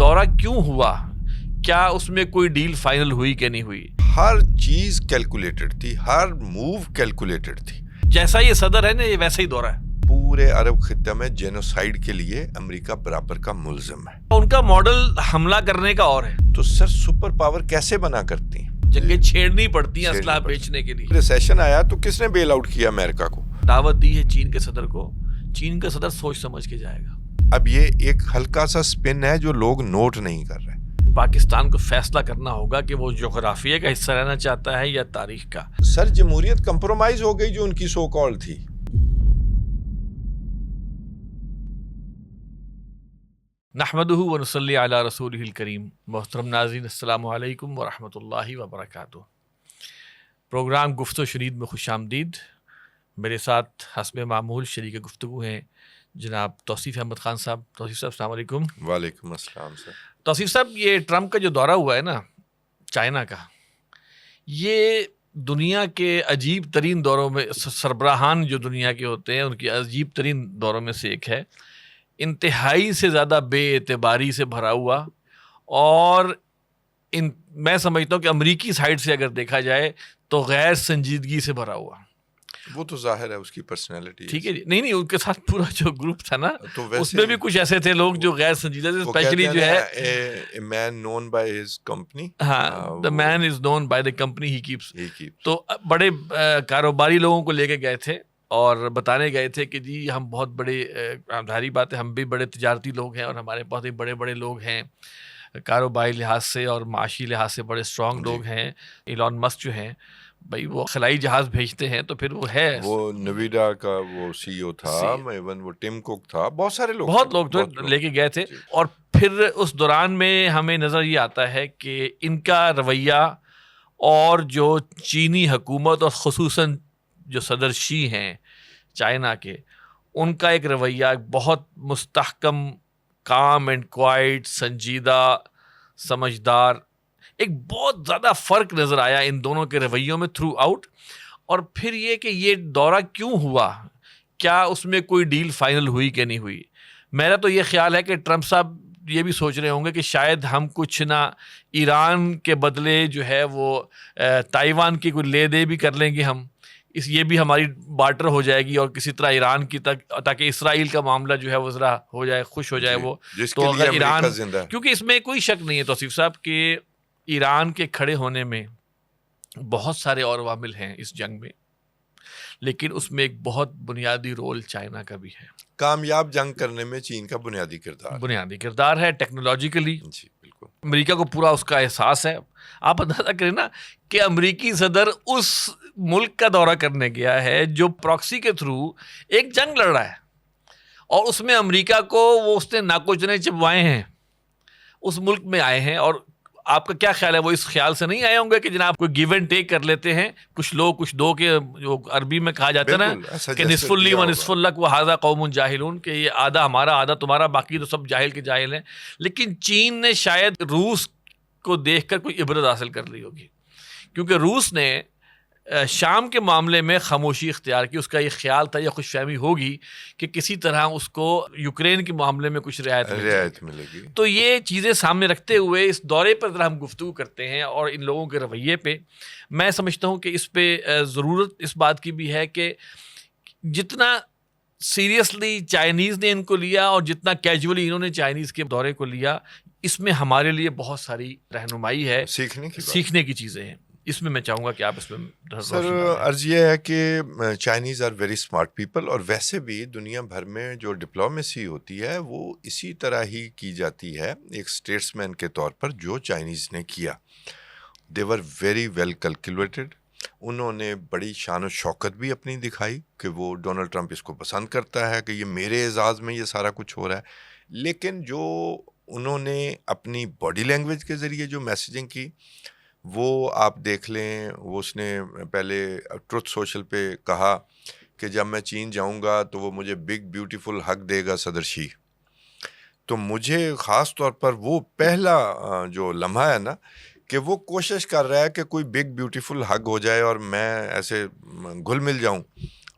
दौरा क्यों हुआ, क्या उसमें कोई डील फाइनल हुई कि नहीं हुई? हर चीज कैलकुलेटेड थी, हर मूव कैलकुलेटेड थी। जैसा ये सदर है ना, ये वैसा ही दौरा है। पूरे अरब खित्ते में जेनोसाइड के लिए अमेरिका बराबर का मुल्जिम है। उनका मॉडल हमला करने का और है। तो सर सुपर पावर कैसे बना करती हैं? जंगें छेड़नी पड़ती हैं असला बेचने के लिए। रिसेशन आया तो किसने बेल आउट किया अमेरिका को? दावत दी है चीन के सदर को। चीन का सदर सोच समझ के जाएगा। अब ये एक हल्का सा स्पिन है जो लोग नोट नहीं कर रहे। पाकिस्तान को फैसला करना होगा कि वो जोग्राफिया का हिस्सा रहना चाहता है या तारीख का। सर जमहूरियत कंप्रोमाइज हो गई जो उनकी सो कॉल थी। नहमदुहु व नुसल्ली अला रसूलिहिल करीम। मोहतरम नाज़रीन, अस्सलामु अलैकुम व रहमतुल्लाहि व बरकातुहू। प्रोग्राम गुफ्तो शरीद में खुशामदीद। मेरे साथ हस्ब मामूल शरीक गुफ्तगू हैं जनाब तौसीफ़ अहमद ख़ान साहब। तौसीफ़ साहब अस्सलामु अलैकुम। वालेकुम अस्सलाम सर। तौसीफ़ साहब, ये ट्रम्प का जो दौरा हुआ है ना चाइना का, ये दुनिया के अजीब तरीन दौरों में, सरबराहान जो दुनिया के होते हैं उनकी अजीब तरीन दौरों में से एक है। इंतहाई से ज़्यादा बेएतबारी से भरा हुआ, और मैं समझता हूँ कि अमरीकी साइड से अगर देखा जाए तो गैर संजीदगी से भरा हुआ। वो तो जाहिर है उसकी पर्सनैलिटी। ठीक है जी, नहीं, उनके साथ पूरा जो ग्रुप था ना, तो उसमें भी कुछ ऐसे थे लोग जो गैर संजीदा थे, स्पेशली जो है man known by his company. हाँ, the man is known by the company he keeps. तो बड़े कारोबारी लोगों को लेके गए थे और बताने गए थे कि जी हम बहुत बड़े, जाहिर बात है हम भी बड़े तिजारती लोग हैं और हमारे पास एक बड़े बड़े लोग हैं, कारोबारी लिहाज से और माशी लिहाज से बड़े स्ट्रॉन्ग लोग हैं। इलॉन मस्क जो हैं भाई, वो खलाई जहाज भेजते हैं, तो फिर वो है, वो नवीडा का वो सीईओ था, इवन वो टिम कुक था, बहुत सारे लोग, बहुत लोग तो लेके गए थे। और फिर उस दौरान में हमें नज़र ये आता है कि इनका रवैया और जो चीनी हुकूमत और ख़ुसूसन जो सदर शी हैं चाइना के, उनका एक रवैया बहुत मुस्तहकम, काम एंड क्वाइट, संजीदा, समझदार, एक बहुत ज़्यादा फ़र्क नज़र आया इन दोनों के रवैयों में थ्रू आउट। और फिर ये कि ये दौरा क्यों हुआ, क्या उसमें कोई डील फाइनल हुई कि नहीं हुई? मेरा तो ये ख्याल है कि ट्रम्प साहब ये भी सोच रहे होंगे कि शायद हम कुछ ना ईरान के बदले जो है वो ताइवान की कोई ले दे भी कर लेंगे हम, ये भी हमारी बार्टर हो जाएगी और किसी तरह ईरान की तक, ताकि इसराइल का मामला जो है वो ज़रा हो जाए, खुश हो जाए वो। तो अगर ईरान, क्योंकि इसमें कोई शक नहीं है तौसीफ़ साहब कि ईरान के खड़े होने में बहुत सारे और अवामिल हैं इस जंग में, लेकिन उसमें एक बहुत बुनियादी रोल चाइना का भी है। कामयाब जंग करने में चीन का बुनियादी किरदार है टेक्नोलॉजिकली। जी बिल्कुल। अमेरिका को पूरा उसका एहसास है। आप अंदाजा करें ना कि अमेरिकी सदर उस मुल्क का दौरा करने गया है जो प्रॉक्सी के थ्रू एक जंग लड़ रहा है, और उसमें अमेरिका को वो उसने नाकोचने चिपवाए हैं, उस मुल्क में आए हैं। और आपका क्या ख्याल है, वो इस ख्याल से नहीं आए होंगे कि जनाब कोई गिव एंड टेक कर लेते हैं, कुछ लोग कुछ दो, के जो अरबी में कहा जाता है ना कि निस्फुल्ली व निस्फुल्लक व हाजा कौमुन जाहिलून, कि ये आधा हमारा आधा तुम्हारा, बाकी तो सब जाहिल के जाहिल हैं। लेकिन चीन ने शायद रूस को देखकर कोई इबरत हासिल कर ली होगी, क्योंकि रूस ने शाम के मामले में खामोशी इख्तियार की। उसका ये ख्याल था या खुशफहमी होगी कि किसी तरह उसको यूक्रेन के मामले में कुछ रियायत मिलेगी। तो ये चीज़ें सामने रखते हुए इस दौरे पर हम गुफ्तगू करते हैं, और इन लोगों के रवैये पे मैं समझता हूँ कि इस पे ज़रूरत इस बात की भी है कि जितना सीरियसली चाइनीज़ ने इनको लिया और जितना कैजुअली इन्होंने चाइनीज़ के दौरे को लिया, इसमें हमारे लिए बहुत सारी रहनुमाई है, सीखने की चीज़ें हैं। इसमें मैं चाहूँगा कि आप इसमें सर, अर्ज ये है कि Chinese are very smart people, और वैसे भी दुनिया भर में जो डिप्लोमेसी होती है वो इसी तरह ही की जाती है एक स्टेट्समैन के तौर पर, जो चाइनीज़ ने किया। दे वर वेरी वेल कैलकुलेटेड। उन्होंने बड़ी शान और शौकत भी अपनी दिखाई कि वो डोनाल्ड ट्रंप इसको पसंद करता है कि ये मेरे एजाज़ में ये सारा कुछ हो रहा है। लेकिन जो उन्होंने अपनी बॉडी लैंग्वेज के ज़रिए जो मैसेजिंग की, वो आप देख लें। वो उसने पहले ट्रुथ सोशल पे कहा कि जब मैं चीन जाऊंगा तो वो मुझे बिग ब्यूटीफुल हक देगा सदर शी। तो मुझे ख़ास तौर पर वो पहला जो लम्हा है ना, कि वो कोशिश कर रहा है कि कोई बिग ब्यूटीफुल हग हो जाए और मैं ऐसे घुल मिल जाऊं,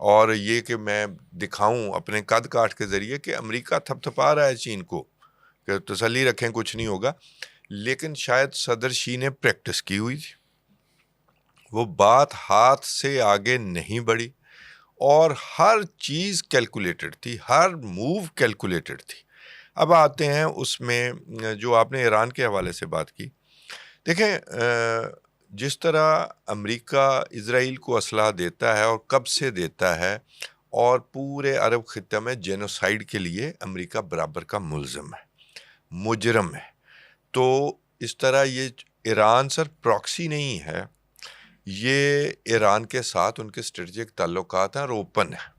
और ये कि मैं दिखाऊं अपने कद काठ के ज़रिए कि अमेरिका थपथपा रहा है चीन को, कि तसल्ली रखें कुछ नहीं होगा, लेकिन शायद सदर शी ने प्रैक्टिस की हुई थी, वो बात हाथ से आगे नहीं बढ़ी और हर चीज़ कैलकुलेटेड थी, हर मूव कैलकुलेटेड थी। अब आते हैं उसमें जो आपने ईरान के हवाले से बात की। देखें, जिस तरह अमेरिका इज़राइल को असलहा देता है और कब से देता है, और पूरे अरब खित्ते में जेनोसाइड के लिए अमेरिका बराबर का मुल्ज़िम है, मुजरम है। तो इस तरह ये ईरान सर प्रॉक्सी नहीं है, ये ईरान के साथ उनके स्ट्रेटजिक ताल्लुकात हैं और ओपन है।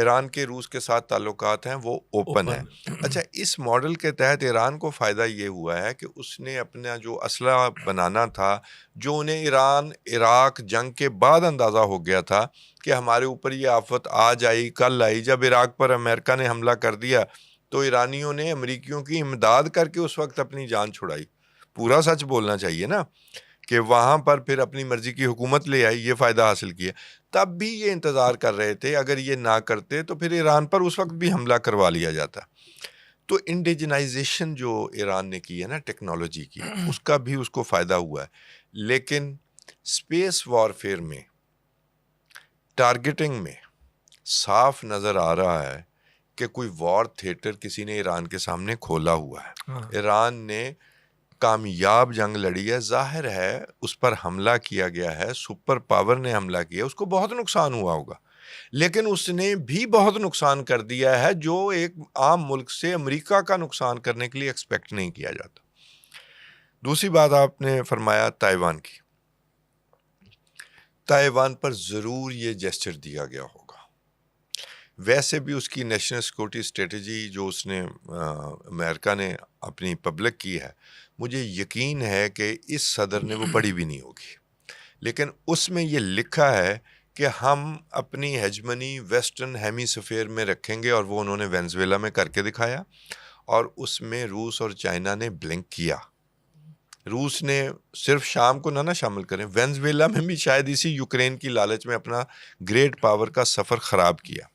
ईरान के रूस के साथ ताल्लुकात हैं, वो ओपन है। अच्छा, इस मॉडल के तहत ईरान को फ़ायदा ये हुआ है कि उसने अपना जो असला बनाना था, जो उन्हें ईरान इराक जंग के बाद अंदाज़ा हो गया था कि हमारे ऊपर ये आफत आज आई कल आई। जब इराक पर अमेरिका ने हमला कर दिया तो ईरानियों ने अमेरिकियों की इमदाद करके उस वक्त अपनी जान छुड़ाई। पूरा सच बोलना चाहिए ना, कि वहाँ पर फिर अपनी मर्जी की हुकूमत ले आई, ये फ़ायदा हासिल किया। तब भी ये इंतज़ार कर रहे थे, अगर ये ना करते तो फिर ईरान पर उस वक्त भी हमला करवा लिया जाता। तो इंडिजनाइजेशन जो ईरान ने की है ना टेक्नोलॉजी की, उसका भी उसको फ़ायदा हुआ है। लेकिन स्पेस वॉरफेयर में, टारगेटिंग में साफ नज़र आ रहा है कि कोई वॉर थिएटर किसी ने ईरान के सामने खोला हुआ है। हाँ। ईरान ने कामयाब जंग लड़ी है, जाहिर है उस पर हमला किया गया है, सुपर पावर ने हमला किया, उसको बहुत नुकसान हुआ होगा, लेकिन उसने भी बहुत नुकसान कर दिया है जो एक आम मुल्क से अमेरिका का नुकसान करने के लिए एक्सपेक्ट नहीं किया जाता। दूसरी बात आपने फरमाया ताइवान की। ताइवान पर ज़रूर ये जेस्चर दिया गया होगा। वैसे भी उसकी नेशनल सिक्योरिटी स्ट्रेटजी जो उसने अमेरिका ने अपनी पब्लिक की है, मुझे यकीन है कि इस सदर ने वो पढ़ी भी नहीं होगी, लेकिन उसमें ये लिखा है कि हम अपनी हेजमनी वेस्टर्न हेमिस्फीयर में रखेंगे, और वो उन्होंने वेनेजुएला में करके दिखाया, और उसमें रूस और चाइना ने ब्लिंक किया। रूस ने सिर्फ शाम को ना शामिल करें, वेनेजुएला में भी शायद इसी यूक्रेन की लालच में अपना ग्रेट पावर का सफ़र ख़राब किया,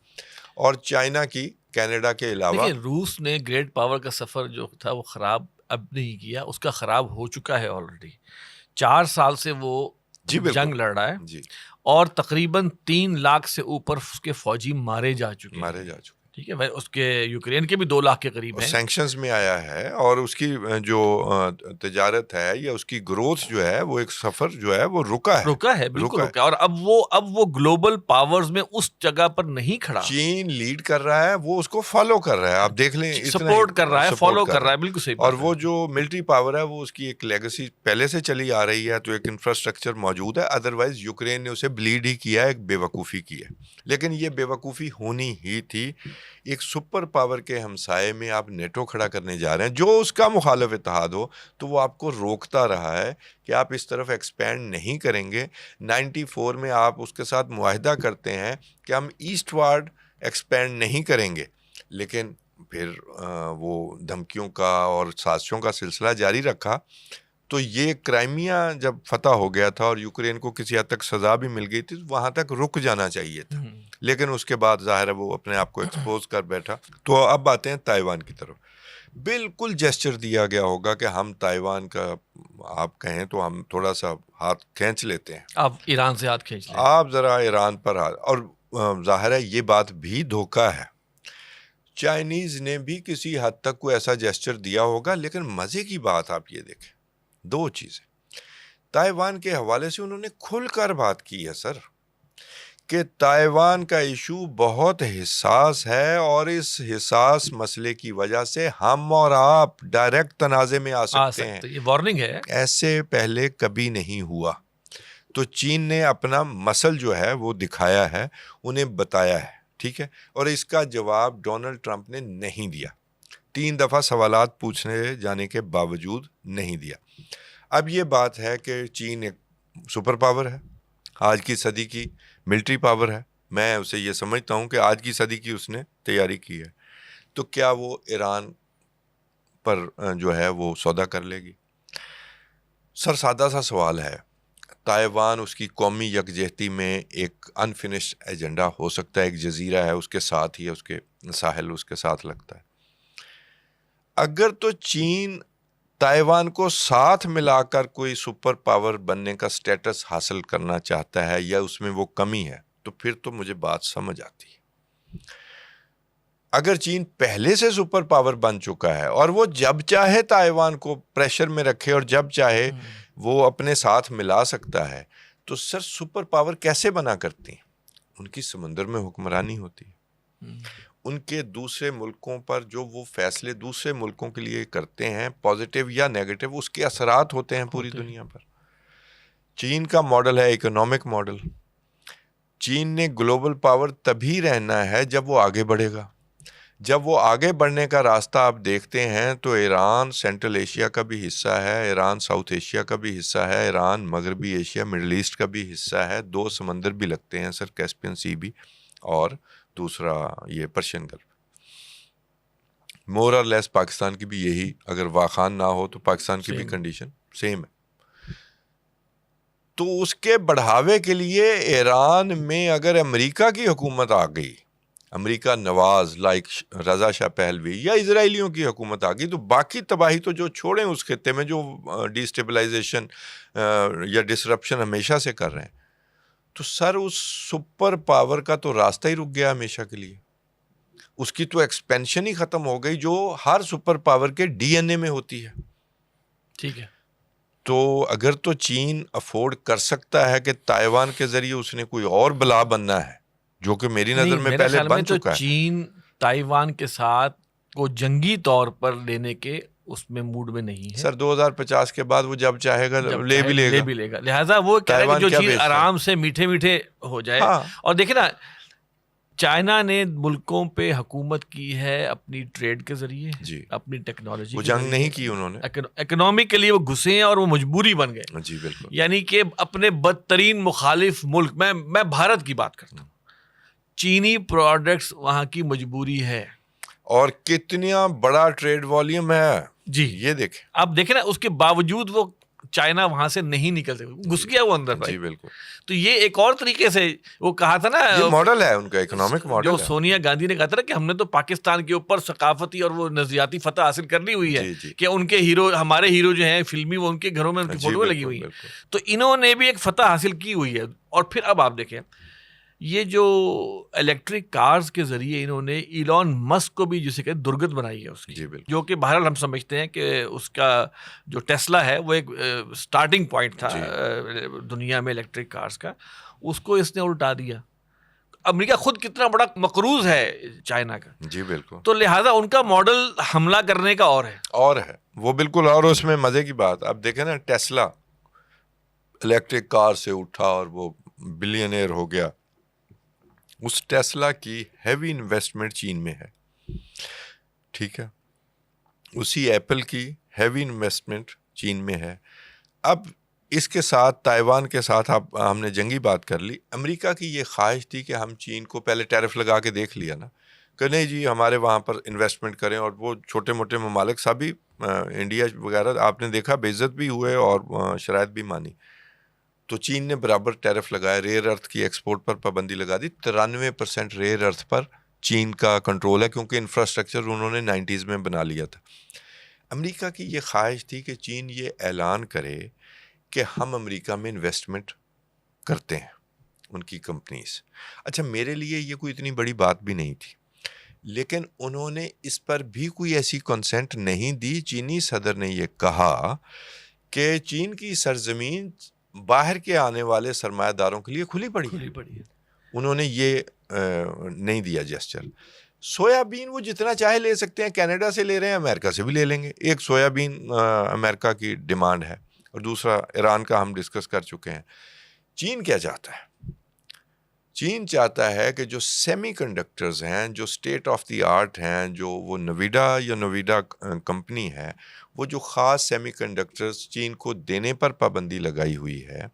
और चाइना की कनाडा के अलावा। देखिए, रूस ने ग्रेट पावर का सफ़र जो था वो ख़राब अब नहीं किया, उसका ख़राब हो चुका है ऑलरेडी। 4 साल से वो जी बिल्कुल जंग लड़ रहा है, जी, और तकरीबन 3 लाख से ऊपर उसके फौजी मारे जा चुके हैं। मारे जा चुके, ठीक है, उसके यूक्रेन के भी 2 लाख के करीब और हैं। सैंक्शंस में आया है, और उसकी जो तजारत है या उसकी ग्रोथ जो है, वो एक सफ़र जो है वो रुका है, बिल्कुल रुका है। रुका है। और अब वो ग्लोबल पावर्स में उस जगह पर नहीं खड़ा, चीन लीड कर रहा है, वो उसको फॉलो कर रहा है। आप देख लें, इतना सपोर्ट कर रहा है, सपोर्ट फॉलो कर रहा है, बिल्कुल सही और बात वो है। जो मिलिट्री पावर है, वो उसकी एक लेगेसी पहले से चली आ रही है, तो एक इंफ्रास्ट्रक्चर मौजूद है। अदरवाइज यूक्रेन ने उसे ब्लीड ही किया, एक बेवकूफ़ी की है, लेकिन ये बेवकूफ़ी होनी ही थी। एक सुपर पावर के हमसाये में आप नेटो खड़ा करने जा रहे हैं, जो उसका मुखालिफ इत्तेहाद हो, तो वो आपको रोकता रहा है कि आप इस तरफ एक्सपैंड नहीं करेंगे। 94 में आप उसके साथ मुआहिदा करते हैं कि हम ईस्टवार्ड एक्सपैंड नहीं करेंगे, लेकिन फिर वो धमकियों का और साजिशों का सिलसिला जारी रखा। तो ये क्राइमिया जब फतह हो गया था और यूक्रेन को किसी हद तक सज़ा भी मिल गई थी, तो वहाँ तक रुक जाना चाहिए था, लेकिन उसके बाद ज़ाहिर है वो अपने आप को एक्सपोज कर बैठा। तो अब आते हैं ताइवान की तरफ। बिल्कुल जेस्चर दिया गया होगा कि हम ताइवान का, आप कहें तो हम थोड़ा सा हाथ खींच लेते हैं, आप ईरान से हाथ खींच लें। आप ज़रा ईरान पर हाथ, और ज़ाहिर है ये बात भी धोखा है। चाइनीज़ ने भी किसी हद तक कोई ऐसा जेस्चर दिया होगा, लेकिन मज़े की बात आप ये देखें, 2 चीज़ें। ताइवान के हवाले से उन्होंने खुलकर बात की है सर, कि ताइवान का इशू बहुत हिसास है, और इस हिसास मसले की वजह से हम और आप डायरेक्ट तनाज़े में आ सकते हैं। ये वार्निंग है। ऐसे पहले कभी नहीं हुआ। तो चीन ने अपना मसल जो है वो दिखाया है, उन्हें बताया है, ठीक है, और इसका जवाब डोनाल्ड ट्रंप ने नहीं दिया। 3 दफ़ा सवालात पूछने जाने के बावजूद नहीं दिया। अब ये बात है कि चीन एक सुपर पावर है, आज की सदी की मिलिट्री पावर है। मैं उसे ये समझता हूँ कि आज की सदी की उसने तैयारी की है। तो क्या वो ईरान पर जो है वो सौदा कर लेगी? सर सादा सा सवाल है। ताइवान उसकी कौमी यकजहती में एक अनफिनिश्ड एजेंडा हो सकता है, एक जजीरा है, उसके साथ ही है, उसके साहिल उसके साथ लगता है। अगर तो चीन ताइवान को साथ मिलाकर कोई सुपर पावर बनने का स्टेटस हासिल करना चाहता है या उसमें वो कमी है, तो फिर तो मुझे बात समझ आती है। अगर चीन पहले से सुपर पावर बन चुका है और वो जब चाहे ताइवान को प्रेशर में रखे और जब चाहे वो अपने साथ मिला सकता है, तो सर सुपर पावर कैसे बना करती हैं? उनकी समुंदर में हुक्मरानी होती है, उनके दूसरे मुल्कों पर जो वो फैसले दूसरे मुल्कों के लिए करते हैं, पॉजिटिव या नेगेटिव, उसके असरात होते हैं पूरी दुनिया पर। चीन का मॉडल है इकोनॉमिक मॉडल। चीन ने ग्लोबल पावर तभी रहना है जब वो आगे बढ़ेगा। जब वो आगे बढ़ने का रास्ता आप देखते हैं तो ईरान सेंट्रल एशिया का भी हिस्सा है, ईरान साउथ एशिया का भी हिस्सा है, ईरान मगरबी एशिया मिडिल ईस्ट का भी हिस्सा है। 2 समंदर भी लगते हैं सर, कैस्पियन सी भी और दूसरा ये पर्शियन गल्फ। मोर और लेस पाकिस्तान की भी यही, अगर वाखान ना हो तो पाकिस्तान की भी कंडीशन सेम है। तो उसके बढ़ावे के लिए ईरान में अगर अमेरिका की हुकूमत आ गई, अमेरिका नवाज लाइक रजा शाह पहलवी, या इजराइलियों की हुकूमत आ गई, तो बाकी तबाही तो जो छोड़ें उस खित्ते में जो डिस्टेबलाइजेशन या डिसरप्शन हमेशा से कर रहे हैं, तो सर उस सुपर पावर का तो रास्ता ही रुक गया हमेशा के लिए। उसकी तो एक्सपेंशन ही खत्म हो गई जो हर सुपर पावर के डीएनए में होती है। ठीक है, तो अगर तो चीन अफोर्ड कर सकता है कि ताइवान के जरिए उसने कोई और बला बनना है, जो कि मेरी नजर में पहले बन चुका है। चीन ताइवान के साथ को जंगी तौर पर लेने के उसमें मूड में नहीं है सर। 2050 के बाद वो जब चाहेगा ले भी लेगा। लिहाजा वो कह रहे हैं कि जो चीज आराम से मीठे मीठे हो जाए। हाँ। और देखिए ना, चाइना ने मुल्कों पे हुकूमत की है अपनी ट्रेड के जरिए, अपनी टेक्नोलॉजी, वो जंग नहीं की उन्होंने, इकोनॉमिक के लिए वो घुसे हैं और वो मजबूरी बन गए। जी बिल्कुल। यानी कि अपने बदतरीन मुखालिफ मुल्क, मैं भारत की बात करता हूँ, चीनी प्रोडक्ट्स वहां की मजबूरी है। और कितना बड़ा ट्रेड वॉल्यूम है जी, ये देखें। अब देखें ना, उसके बावजूद वो चाइना वहां से नहीं निकल सके, घुस गया वो अंदर भाई। जी बिल्कुल। तो ये एक और तरीके से वो कहा था ना, ये मॉडल है उनका, इकोनॉमिक मॉडल जो है। सोनिया गांधी ने कहा था ना कि हमने तो पाकिस्तान के ऊपर सकाफती और वो नजरियाती फतह हासिल कर ली हुई है, कि उनके हीरो, हमारे हीरो जो हैं फिल्मी, वो उनके घरों में उनकी फोटो लगी हुई है। तो इन्होंने भी एक फतह हासिल की हुई है। और फिर अब आप देखें, ये जो इलेक्ट्रिक कार्स के जरिए इन्होंने इलॉन मस्क को भी जिसे कहते दुर्गत बनाई है उसकी, जो कि बहरहाल हम समझते हैं कि उसका जो टेस्ला है वो एक स्टार्टिंग पॉइंट था दुनिया में इलेक्ट्रिक कार्स का, उसको इसने उल्टा दिया। अमेरिका खुद कितना बड़ा मकरूज है चाइना का। जी बिल्कुल। तो लिहाजा उनका मॉडल हमला करने का और है वो बिल्कुल। और उसमें मजे की बात, अब देखें ना, टेस्ला इलेक्ट्रिक कार से उठा और वो बिलियनियर हो गया। उस टेस्ला की हैवी इन्वेस्टमेंट चीन में है, ठीक है। उसी एप्पल की हैवी इन्वेस्टमेंट चीन में है। अब इसके साथ ताइवान के साथ हमने जंगी बात कर ली। अमेरिका की ये ख्वाहिश थी कि हम चीन को पहले टैरिफ लगा के देख लिया ना, कि नहीं जी हमारे वहाँ पर इन्वेस्टमेंट करें। और वो छोटे मोटे ममालिक सभी इंडिया वगैरह आपने देखा बेइज्जत भी हुए और शराइत भी मानी। तो चीन ने बराबर टैरिफ लगाया, रेयर अर्थ की एक्सपोर्ट पर पाबंदी लगा दी। 93% रेयर अर्थ पर चीन का कंट्रोल है, क्योंकि इंफ्रास्ट्रक्चर उन्होंने 90s में बना लिया था। अमेरिका की ये ख्वाहिश थी कि चीन ये ऐलान करे कि हम अमेरिका में इन्वेस्टमेंट करते हैं, उनकी कंपनीज। अच्छा, मेरे लिए ये कोई इतनी बड़ी बात भी नहीं थी, लेकिन उन्होंने इस पर भी कोई ऐसी कंसेंट नहीं दी। चीनी सदर ने ये कहा कि चीन की सरजमीन बाहर के आने वाले सरमायादारों के लिए खुली पड़ी है। उन्होंने ये नहीं दिया जेस्चर। सोयाबीन वो जितना चाहे ले सकते हैं, कनाडा से ले रहे हैं, अमेरिका से भी ले लेंगे। एक सोयाबीन अमेरिका की डिमांड है और दूसरा ईरान का हम डिस्कस कर चुके हैं। चीन क्या चाहता है? चीन चाहता है कि जो सेमीकंडक्टर्स हैं, जो स्टेट ऑफ द आर्ट हैं, जो वो नवीडा कंपनी है, वो जो ख़ास सेमीकंडक्टर्स चीन को देने पर पाबंदी लगाई हुई है,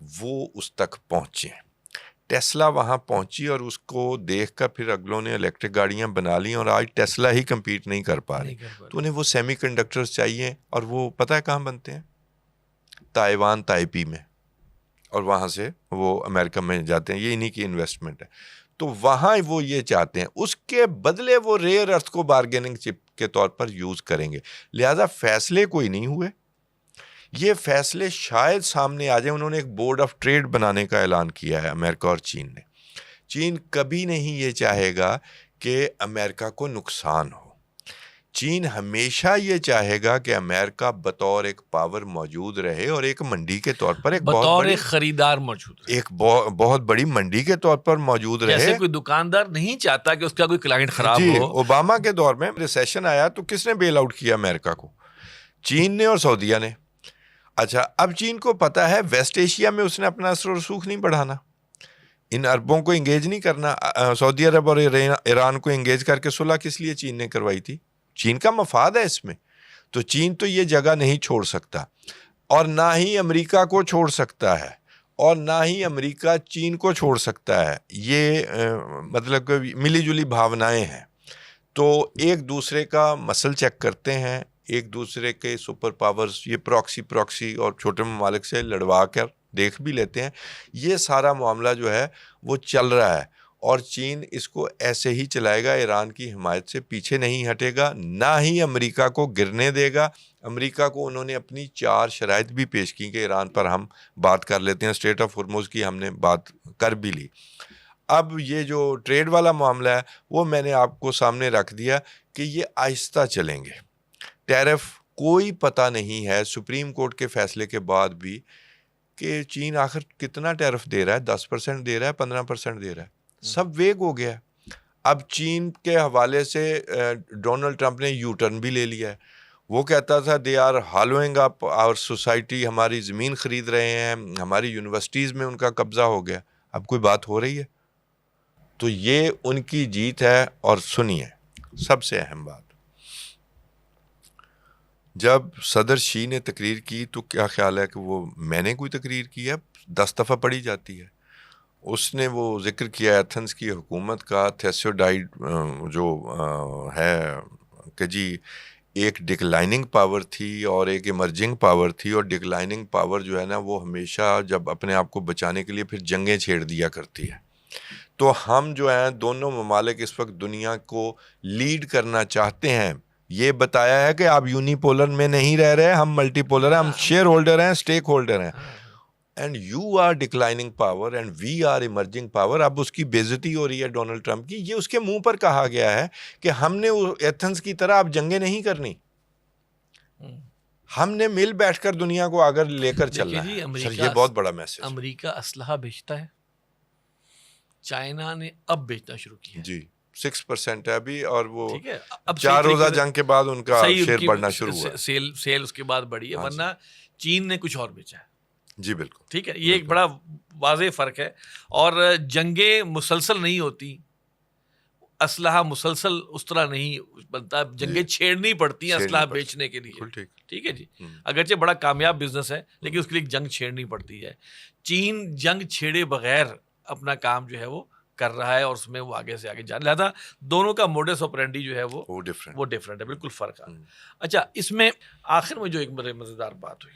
वो उस तक पहुँचे। टेस्ला वहाँ पहुँची और उसको देखकर फिर अगलों ने इलेक्ट्रिक गाड़ियाँ बना ली और आज टेस्ला ही compete नहीं कर पा रही। तो उन्हें वो सेमीकंडक्टर्स चाहिए और वो पता है कहाँ बनते हैं? ताइवान ताइपी में, और वहाँ से वो अमेरिका में जाते हैं। ये इन्हीं की इन्वेस्टमेंट है। तो वहाँ वो ये चाहते हैं, उसके बदले वो रेयर अर्थ को बार्गेनिंग चिप के तौर पर यूज़ करेंगे। लिहाजा फैसले कोई नहीं हुए, ये फैसले शायद सामने आ जाए। उन्होंने एक बोर्ड ऑफ ट्रेड बनाने का ऐलान किया है अमेरिका और चीन ने। चीन कभी नहीं ये चाहेगा कि अमेरिका को नुकसान हो। चीन हमेशा ये चाहेगा कि अमेरिका बतौर एक पावर मौजूद रहे और एक मंडी के तौर पर एक बतौर एक खरीदार मौजूद रहे, एक बहुत बड़ी मंडी के तौर पर मौजूद रहे। जैसे कोई दुकानदार नहीं चाहता कि उसका कोई क्लाइंट खराब जी, हो। ओबामा के दौर में रिसेशन आया तो किसने बेल आउट किया अमेरिका को? चीन ने और सऊदीया ने। अच्छा, अब चीन को पता है वेस्ट एशिया में उसने अपना असर और रसूख नहीं बढ़ाना, इन अरबों को एंगेज नहीं करना। सऊदी अरब और ईरान को एंगेज करके सुलह किस लिए चीन ने करवाई थी? चीन का मफाद है इसमें। तो चीन तो ये जगह नहीं छोड़ सकता, और ना ही अमेरिका को छोड़ सकता है, और ना ही अमेरिका चीन को छोड़ सकता है। ये मतलब कि मिली जुली भावनाएं हैं। तो एक दूसरे का मसल चेक करते हैं, एक दूसरे के सुपर पावर्स ये प्रॉक्सी और छोटे ममालिक से लड़वा कर देख भी लेते हैं। ये सारा मामला जो है वो चल रहा है, और चीन इसको ऐसे ही चलाएगा, ईरान की हिमायत से पीछे नहीं हटेगा, ना ही अमेरिका को गिरने देगा। अमेरिका को उन्होंने अपनी 4 शराइत भी पेश की कि ईरान पर हम बात कर लेते हैं, स्ट्रेट ऑफ हॉर्मुज़ की हमने बात कर भी ली। अब ये जो ट्रेड वाला मामला है वो मैंने आपको सामने रख दिया कि ये आहिस्ता चलेंगे। टैरिफ कोई पता नहीं है सुप्रीम कोर्ट के फैसले के बाद भी कि चीन आखिर कितना टैरिफ दे रहा है, 10% दे रहा है, 15% दे रहा है, सब वेग हो गया। अब चीन के हवाले से डोनाल्ड ट्रंप ने यू टर्न भी ले लिया है। वो कहता था they are hollowing up our society, हमारी ज़मीन ख़रीद रहे हैं, हमारी यूनिवर्सिटीज़ में उनका कब्ज़ा हो गया। अब कोई बात हो रही है? तो ये उनकी जीत है। और सुनिए सबसे अहम बात, जब सदर शी ने तकरीर की तो क्या ख्याल है कि वो मैंने कोई तकरीर की है, 10 दफ़ा पढ़ी जाती है। उसने वो जिक्र किया एथेंस की हुकूमत का, थेसियोडाइड जो है कि जी एक डिक्लाइनिंग पावर थी और एक इमर्जिंग पावर थी, और डिक्लाइनिंग पावर जो है ना वो हमेशा जब अपने आप को बचाने के लिए फिर जंगें छेड़ दिया करती है। तो हम जो हैं दोनों ममालिक इस वक्त दुनिया को लीड करना चाहते हैं। ये बताया है कि आप यूनिपोलर में नहीं रह रहे, हम मल्टीपोलर हैं, हम शेयर होल्डर हैं, स्टेक होल्डर हैं, and you are declining power and we are emerging power. अब उसकी बेइज्जती हो रही है डोनाल्ड ट्रंप की। ये उसके मुंह पर कहा गया है कि हमने एथेंस की तरह अब जंगें नहीं करनी, हमने मिल बैठकर दुनिया को आगे लेकर चलना है। सर ये बहुत बड़ा मैसेज। अमेरिका असलहा बेचता है, चाइना ने अब बेचना शुरू किया जी, 6% है अभी, और वो ठीक है, अब 4 रोज़ा जंग के बाद उनका शेयर बढ़ना शुरू हुआ। सेल उसके बाद बढ़ी है, वरना चीन ने कुछ और बेचा है। जी बिल्कुल, ठीक है, ये एक बड़ा वाज़ेह फ़र्क है। और जंगें मुसलसल नहीं होती, असलहा मुसलसल उस तरह नहीं बनता, जंगें छेड़नी पड़ती हैं असलहा बेचने के लिए। ठीक है जी, अगरचे बड़ा कामयाब बिजनेस है लेकिन उसके लिए जंग छेड़नी पड़ती है। चीन जंग छेड़े बगैर अपना काम जो है वो कर रहा है और उसमें वो आगे से आगे जाने, लिहाजा दोनों का मोडस ऑपरेंडी जो है वो डिफरेंट है, बिल्कुल फ़र्क है। अच्छा, इसमें आखिर में जो एक बड़े मज़ेदार बात हुई,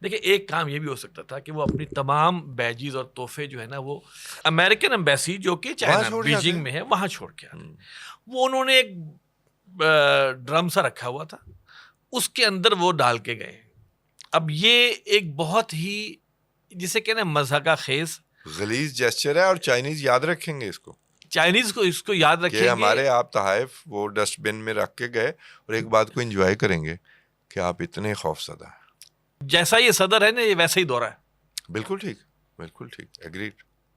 देखिए एक काम ये भी हो सकता था कि वो अपनी तमाम बैजीज और तोहफे जो है ना वो अमेरिकन एम्बेसी जो कि चाइना बीजिंग में है वहाँ छोड़ के आते। वो उन्होंने एक ड्रम सा रखा हुआ था, उसके अंदर वो डाल के गए। अब ये एक बहुत ही जिसे कहना मज़ाका खेज गलीज जेस्चर है, और चाइनीज याद रखेंगे इसको, चाइनीज को इसको याद रखेंगे। हमारे आप तहाइफ वो डस्टबिन में रख के गए और एक बात को एंजॉय करेंगे कि आप इतने खौफज़दा हैं। जैसा ये सदर है ना ये वैसा ही दौरा है। बिल्कुल ठीक, बिल्कुल ठीक, एग्रीड।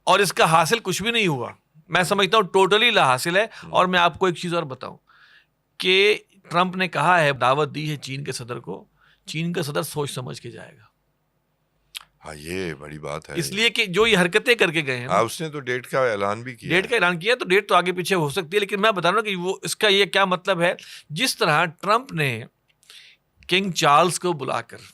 और इसका हासिल कुछ भी नहीं हुआ, मैं समझता हूँ टोटली ला हासिल है। और मैं आपको एक चीज़ और बताऊं कि ट्रंप ने कहा है, दावत दी है चीन के सदर को, चीन का सदर सोच समझ के जाएगा। हाँ, ये बड़ी बात है, इसलिए कि जो ये हरकतें करके गए हैं, उसने तो डेट का ऐलान भी किया, डेट का ऐलान किया, तो डेट तो आगे पीछे हो सकती है, लेकिन मैं बता रहा हूँ कि वो इसका ये क्या मतलब है। जिस तरह ट्रंप ने किंग चार्ल्स को बुलाकर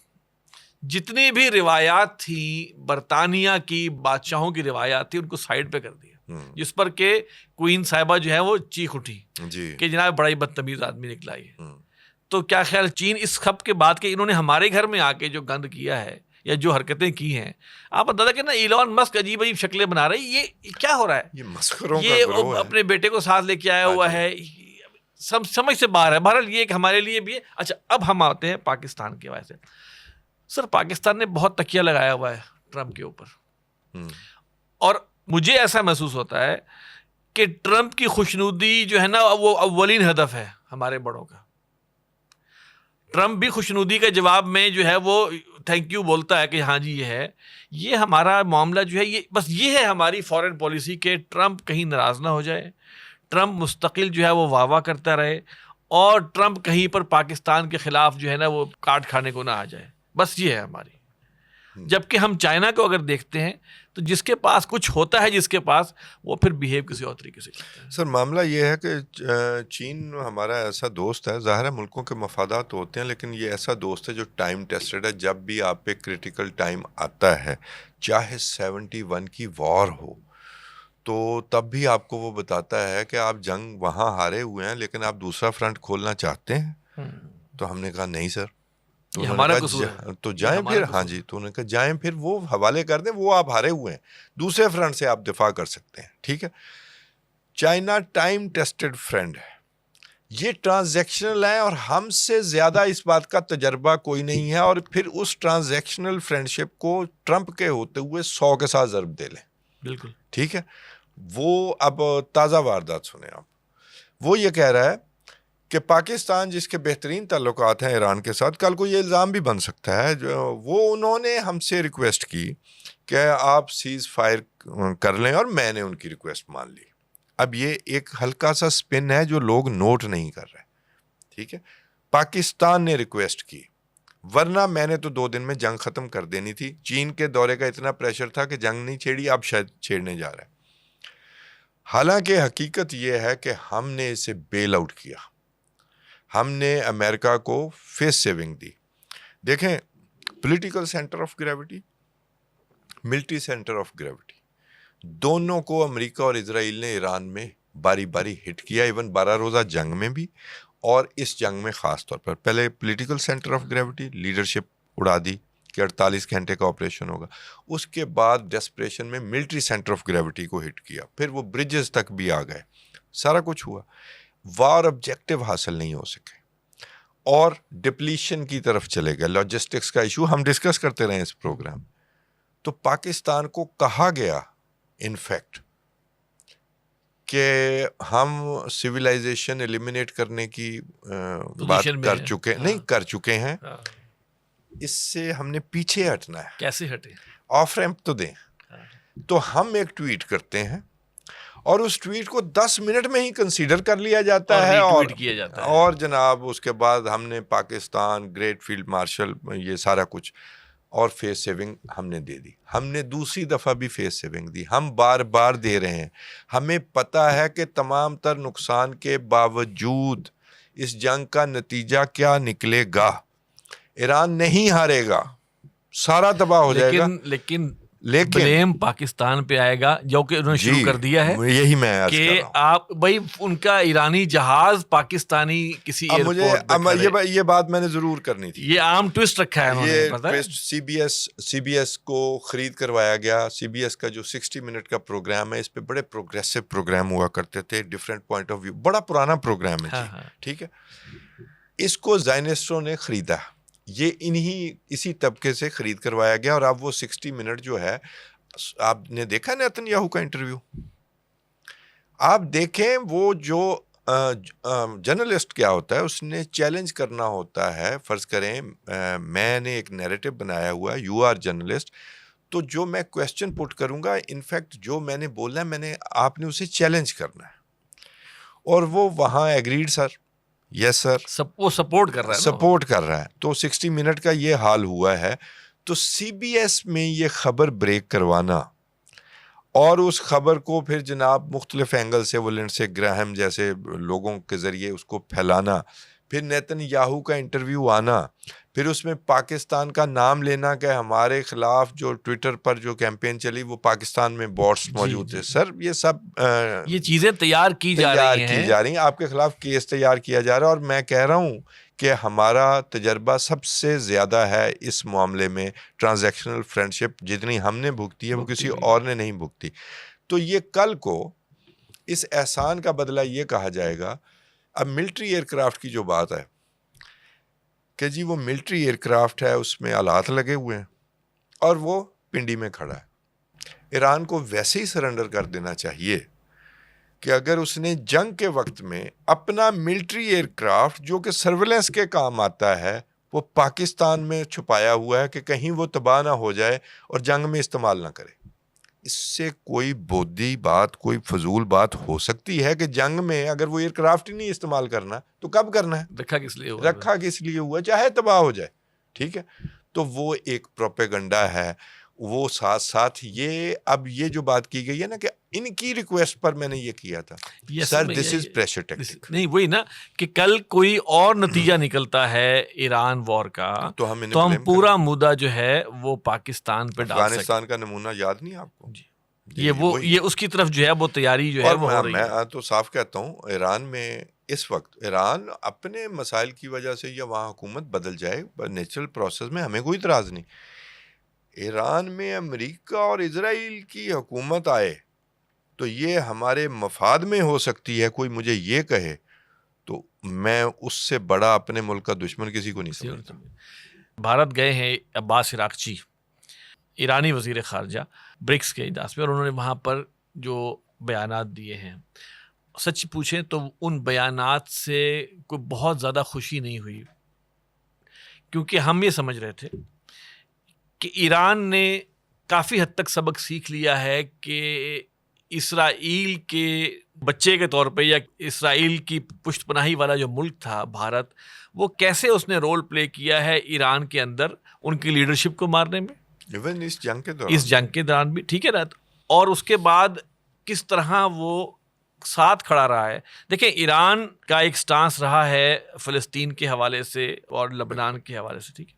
जितनी भी रिवायात थी बरतानिया की बादशाहों की रिवायात थी उनको साइड पे कर दिया, जिस पर के क्वीन साहिबा जो है वो चीख उठी कि जनाब बड़ा ही बदतमीज आदमी निकला ये। तो क्या ख्याल चीन इस खप के बाद के इन्होंने हमारे घर में आके जो गंद किया है या जो हरकतें की हैं, आप बता कि ना इलॉन मस्क अजीब अजीब शक्लें बना रही, ये क्या हो रहा है? ये मस्खरों ये अपने बेटे को साथ लेके आया हुआ है, समझ से बाहर है। बहरहाल ये एक हमारे लिए भी है। अच्छा, अब हम आते हैं पाकिस्तान के वजह से। सर, पाकिस्तान ने बहुत तकिया लगाया हुआ है ट्रंप के ऊपर, और मुझे ऐसा महसूस होता है कि ट्रंप की खुशनुदी जो है ना, वो अव्वलीन हदफ है हमारे बड़ों का। ट्रंप भी खुशनुदी के जवाब में जो है वो थैंक यू बोलता है कि हाँ जी ये है। ये हमारा मामला जो है, ये है हमारी फॉरेन पॉलिसी के ट्रंप कहीं नाराज ना हो जाए, ट्रंप मुस्तकिल जो है वो वाह करता रहे, और ट्रंप कहीं पर पाकिस्तान के खिलाफ जो है ना वो काट खाने को ना आ जाए। बस ये है हमारी। जबकि हम चाइना को अगर देखते हैं तो जिसके पास कुछ होता है, जिसके पास, वो फिर बिहेव किसी और तरीके से करता है। सर, मामला ये है कि चीन हमारा ऐसा दोस्त है, ज़ाहिर है मुल्कों के मफादात होते हैं, लेकिन ये ऐसा दोस्त है जो टाइम टेस्टेड है। जब भी आप पे क्रिटिकल टाइम आता है, चाहे 71 की वॉर हो, तो तब भी आपको वो बताता है कि आप जंग वहाँ हारे हुए हैं, लेकिन आप दूसरा फ्रंट खोलना चाहते हैं। तो हमने कहा नहीं सर। तो ये उन्होंने हमारा कहा कसूर है, तो ये जाएं हमारा फिर। कसूर हाँ जी, तो उन्होंने कहा जाएं फिर, वो हवाले कर दें, वो आप हारे हुए हैं, दूसरे फ्रंट से आप दिफा कर सकते हैं। ठीक है, चाइना टाइम टेस्टेड फ्रेंड है, ये ट्रांजैक्शनल है, और हमसे ज्यादा इस बात का तजर्बा कोई नहीं है। और फिर उस ट्रांजैक्शनल फ्रेंडशिप को ट्रंप के होते हुए 100 के साथ ज़रब दे लें। बिल्कुल। ठीक है, वो अब ताज़ा वारदात सुने आप। वो ये कह रहा है कि पाकिस्तान जिसके बेहतरीन ताल्लुकात हैं ईरान के साथ, कल को ये इल्ज़ाम भी बन सकता है, जो वो उन्होंने हमसे रिक्वेस्ट की कि आप सीज़ फायर कर लें, और मैंने उनकी रिक्वेस्ट मान ली। अब ये एक हल्का सा स्पिन है जो लोग नोट नहीं कर रहे। ठीक है, पाकिस्तान ने रिक्वेस्ट की, वरना मैंने तो 2 दिन में जंग ख़त्म कर देनी थी। चीन के दौरे का इतना प्रेशर था कि जंग नहीं छेड़ी, अब शायद छेड़ने जा रहा है। हालांकि हकीकत यह है कि हमने इसे बेल आउट किया, हमने अमेरिका को फेस सेविंग दी। देखें, political centre of gravity, military centre of gravity, दोनों को अमेरिका और इजराइल ने ईरान में बारी बारी हिट किया, इवन 12 रोज़ा जंग में भी, और इस जंग में ख़ास तौर पर। पहले political centre of gravity, leadership उड़ा दी कि 48 घंटे का ऑपरेशन होगा। उसके बाद डेस्परेशन में मिलिट्री सेंटर ऑफ ग्रेविटी को हिट किया, फिर वो ब्रिजेस तक भी आ गए, सारा कुछ हुआ। वार ऑब्जेक्टिव हासिल नहीं हो सके, और डिप्लीशन की तरफ चले गए। लॉजिस्टिक्स का इशू हम डिस्कस करते रहे इस प्रोग्राम। तो पाकिस्तान को कहा गया इनफैक्ट कि हम सिविलाइजेशन एलिमिनेट करने की बात कर चुके नहीं कर चुके हैं, इससे हमने पीछे हटना है। कैसे हटे? ऑफ रैंप तो दें। तो हम एक ट्वीट करते हैं, और उस ट्वीट को 10 मिनट में ही कंसीडर कर लिया जाता है, और किया जाता है। और जनाब उसके बाद हमने पाकिस्तान, ग्रेट फील्ड मार्शल, ये सारा कुछ, और फेस सेविंग हमने दे दी। हमने दूसरी दफ़ा भी फेस सेविंग दी, हम बार बार दे रहे हैं। हमें पता है कि तमाम तर नुकसान के बावजूद इस जंग का नतीजा क्या निकलेगा। ईरान नहीं हारेगा, सारा तबाह हो जाएगा, लेकिन ब्लेम पाकिस्तान पे आएगा, जो कि उन्होंने शुरू कर दिया है। यही मैं आज कि कर रहा हूं। आप भाई, उनका ईरानी जहाज पाकिस्तानी किसी एयरपोर्ट मुझे ये बात मैंने जरूर करनी थी। ये आम ट्विस्ट रखा है उन्होंने, ये पता है? सीबीएस को खरीद करवाया गया। सीबीएस का जो 60 मिनट का प्रोग्राम है, इस पे बड़े प्रोग्रेसिव प्रोग्राम हुआ करते थे, डिफरेंट पॉइंट ऑफ व्यू, बड़ा पुराना प्रोग्राम है जी। ठीक है, इसको ज़ायनिस्टों ने खरीदा, ये इसी तबके से खरीद करवाया गया। और अब वो 60 मिनट जो है, आपने देखा नेतन्याहू का इंटरव्यू, आप देखें, वो जो जर्नलिस्ट क्या होता है, उसने चैलेंज करना होता है। फ़र्ज़ करें मैंने एक नैरेटिव बनाया हुआ है, यू आर जर्नलिस्ट, तो जो मैं क्वेश्चन पुट करूंगा, इनफैक्ट जो मैंने बोलना है, आपने उसे चैलेंज करना है। और वो वहाँ एग्रीड सर, यस सर, वो सपोर्ट कर रहा है, तो 60 मिनट का ये हाल हुआ है। तो सीबीएस में ये खबर ब्रेक करवाना, और उस खबर को फिर जनाब मुख्तलिफ एंगल से, वो लिंडसे ग्राहम जैसे लोगों के ज़रिए उसको फैलाना, फिर नेतन्याहू का इंटरव्यू आना, फिर उसमें पाकिस्तान का नाम लेना कि हमारे ख़िलाफ़ जो ट्विटर पर जो कैंपेन चली, वो पाकिस्तान में बॉट्स मौजूद थे। सर, ये सब ये चीज़ें तैयार की जा रही हैं, आपके ख़िलाफ़ केस तैयार किया जा रहा है। और मैं कह रहा हूँ कि हमारा तजर्बा सबसे ज़्यादा है इस मामले में। ट्रांजैक्शनल फ्रेंडशिप जितनी हमने भुगती है, वो किसी और ने नहीं भुगती। तो ये कल को इस एहसान का बदला ये कहा जाएगा। अब मिलिट्री एयरक्राफ्ट की जो बात है कि जी वो मिलिट्री एयरक्राफ्ट है, उसमें आलात लगे हुए हैं और वो पिंडी में खड़ा है। ईरान को वैसे ही सरेंडर कर देना चाहिए कि अगर उसने जंग के वक्त में अपना मिलिट्री एयरक्राफ्ट जो कि सर्वेलेंस के काम आता है वो पाकिस्तान में छुपाया हुआ है कि कहीं वो तबाह ना हो जाए और जंग में इस्तेमाल ना करे। इससे कोई बोधी बात, कोई फजूल बात हो सकती है कि जंग में अगर वो एयरक्राफ्ट ही नहीं इस्तेमाल करना तो कब करना है? रखा किस लिए हुआ? रखा किस लिए हुआ, चाहे तबाह हो जाए, ठीक है। तो वो एक प्रोपेगंडा है। वो साथ साथ ये अब ये जो बात की गई है ना कि इनकी रिक्वेस्ट पर मैंने ये किया था, sir this is pressure tactic. नहीं वही ना कि कल कोई और नतीजा निकलता है ईरान वॉर का तो हम पूरा मुद्दा जो है वो पाकिस्तान पे डाल सकते। अफगानिस्तान का नमूना याद नहीं आपको? जी। ये उसकी तरफ जो है वो तैयारी जो है वो हो रही है। मैं तो साफ कहता हूँ ईरान में इस वक्त ईरान अपने मसाइल की वजह से या वहाँ हुकूमत बदल जाए नेचुरल प्रोसेस में हमें कोई इतराज़ नहीं। ईरान में अमेरिका और इजराइल की हुकूमत आए तो ये हमारे मफाद में हो सकती है। कोई मुझे ये कहे तो मैं उससे बड़ा अपने मुल्क का दुश्मन किसी को नहीं समझता। भारत गए हैं अब्बास इराक़ची, ईरानी वज़ीर ख़ारजा, ब्रिक्स के इजलास में, और उन्होंने वहाँ पर जो बयानात दिए हैं, सच पूछें तो उन बयानात से कोई बहुत ज़्यादा खुशी नहीं हुई, क्योंकि हम ये समझ रहे थे कि ईरान ने काफ़ी हद तक सबक सीख लिया है कि इसराइल के बच्चे के तौर पे या इसराइल की पुष्टपनाही वाला जो मुल्क था भारत, वो कैसे उसने रोल प्ले किया है ईरान के अंदर उनकी लीडरशिप को मारने में, इवन इस जंग के दौरान भी, ठीक है ना। और उसके बाद किस तरह वो साथ खड़ा रहा है। देखिए ईरान का एक स्टांस रहा है फ़लस्तीन के हवाले से और लबनान के हवाले से, ठीक है।